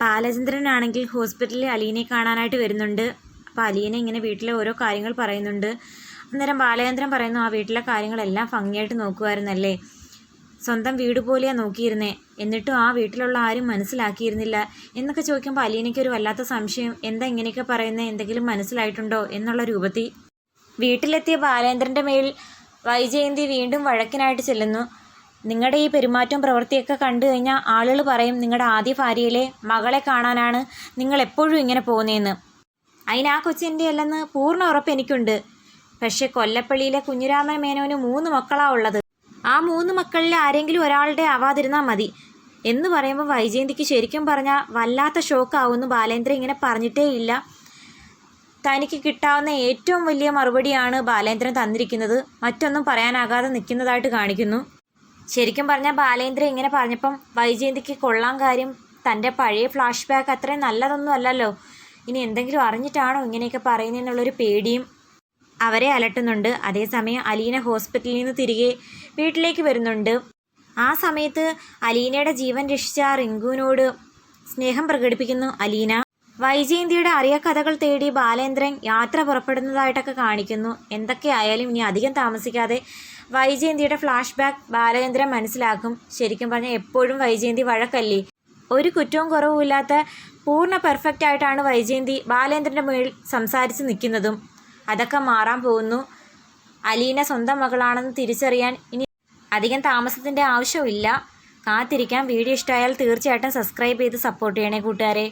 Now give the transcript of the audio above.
ബാലചന്ദ്രനാണെങ്കിൽ ഹോസ്പിറ്റലിൽ അലീനയെ കാണാനായിട്ട് വരുന്നുണ്ട്. അപ്പോൾ അലീന ഇങ്ങനെ വീട്ടിലെ ഓരോ കാര്യങ്ങൾ പറയുന്നുണ്ട്. അന്നേരം ബാലചന്ദ്രൻ പറയുന്നു, ആ വീട്ടിലെ കാര്യങ്ങളെല്ലാം ഭംഗിയായിട്ട് നോക്കുമായിരുന്നല്ലേ, സ്വന്തം വീട് പോലെയാണ് നോക്കിയിരുന്നേ, എന്നിട്ടും ആ വീട്ടിലുള്ള ആരും മനസ്സിലാക്കിയിരുന്നില്ല എന്നൊക്കെ ചോദിക്കുമ്പോൾ അലീനയ്ക്ക് ഒരു വല്ലാത്ത സംശയം. എന്താ ഇങ്ങനെയൊക്കെ പറയുന്നത്, എന്തെങ്കിലും മനസ്സിലായിട്ടുണ്ടോ എന്നുള്ള രൂപത്തിൽ വീട്ടിലെത്തിയ ബാലേന്ദ്രൻ്റെ മേൽ വൈജയന്തി വീണ്ടും വഴക്കിനായിട്ട് ചെല്ലുന്നു. നിങ്ങളുടെ ഈ പെരുമാറ്റവും പ്രവൃത്തിയൊക്കെ കണ്ടു കഴിഞ്ഞാൽ ആളുകൾ പറയും നിങ്ങളുടെ ആദ്യ ഭാര്യയിലെ മകളെ കാണാനാണ് നിങ്ങൾ എപ്പോഴും ഇങ്ങനെ പോകുന്നതെന്ന്. അതിന് ആ കൊച്ചിൻ്റെ അല്ലെന്ന് പൂർണ്ണ ഉറപ്പ് എനിക്കുണ്ട്. പക്ഷേ കൊല്ലപ്പള്ളിയിലെ കുഞ്ഞിരാമൻ മേനോന് 3 മക്കളാണ് ഉള്ളത്. ആ 3 മക്കളിൽ ആരെങ്കിലും ഒരാളുടെ ആവാതിരുന്നാൽ മതി എന്ന് പറയുമ്പോൾ വൈജയന്തിക്ക് ശരിക്കും പറഞ്ഞാൽ വല്ലാത്ത ഷോക്കാവുന്നു. ബാലേന്ദ്രൻ ഇങ്ങനെ പറഞ്ഞിട്ടേ ഇല്ല. തനിക്ക് കിട്ടാവുന്ന ഏറ്റവും വലിയ മറുപടിയാണ് ബാലേന്ദ്രൻ തന്നിരിക്കുന്നത്. മറ്റൊന്നും പറയാനാകാതെ നിൽക്കുന്നതായിട്ട് കാണിക്കുന്നു. ശരിക്കും പറഞ്ഞാൽ ബാലേന്ദ്രൻ ഇങ്ങനെ പറഞ്ഞപ്പം വൈജയന്തിക്ക് കൊള്ളാൻ കാര്യം തൻ്റെ പഴയ ഫ്ലാഷ് ബാക്ക് അത്രയും നല്ലതൊന്നും അല്ലല്ലോ. ഇനി എന്തെങ്കിലും അറിഞ്ഞിട്ടാണോ ഇങ്ങനെയൊക്കെ പറയുന്നതെന്നുള്ളൊരു പേടിയും അവരെ അലട്ടുന്നുണ്ട്. അതേസമയം അലീന ഹോസ്പിറ്റലിൽ നിന്ന് തിരികെ വീട്ടിലേക്ക് വരുന്നുണ്ട്. ആ സമയത്ത് അലീനയുടെ ജീവൻ രക്ഷിച്ച റിങ്കുവിനോട് സ്നേഹം പ്രകടിപ്പിക്കുന്നു അലീന. വൈജയന്തിയുടെ അറിയക്കഥകൾ തേടി ബാലേന്ദ്രൻ യാത്ര പുറപ്പെടുന്നതായിട്ടൊക്കെ കാണിക്കുന്നു. എന്തൊക്കെയായാലും ഇനി അധികം താമസിക്കാതെ വൈജയന്തിയുടെ ഫ്ലാഷ് ബാക്ക് ബാലേന്ദ്രൻ മനസ്സിലാക്കും. ശരിക്കും പറഞ്ഞാൽ എപ്പോഴും വൈജയന്തി വഴക്കല്ലേ, ഒരു കുറ്റവും കുറവുമില്ലാത്ത പൂർണ്ണ പെർഫെക്റ്റ് ആയിട്ടാണ് വൈജയന്തി ബാലേന്ദ്രൻ്റെ മേൽ സംസാരിച്ച് നിൽക്കുന്നതും. അതൊക്കെ മാറാൻ പോകുന്നു. അലീന സ്വന്തം മകളാണെന്ന് തിരിച്ചറിയാൻ ഇനി അധികം താമസത്തിൻ്റെ ആവശ്യമില്ല. കാത്തിരിക്കാം. വീഡിയോ ഇഷ്ടമായാൽ തീർച്ചയായിട്ടും സബ്സ്ക്രൈബ് ചെയ്ത് സപ്പോർട്ട് ചെയ്യണേ കൂട്ടുകാരെ.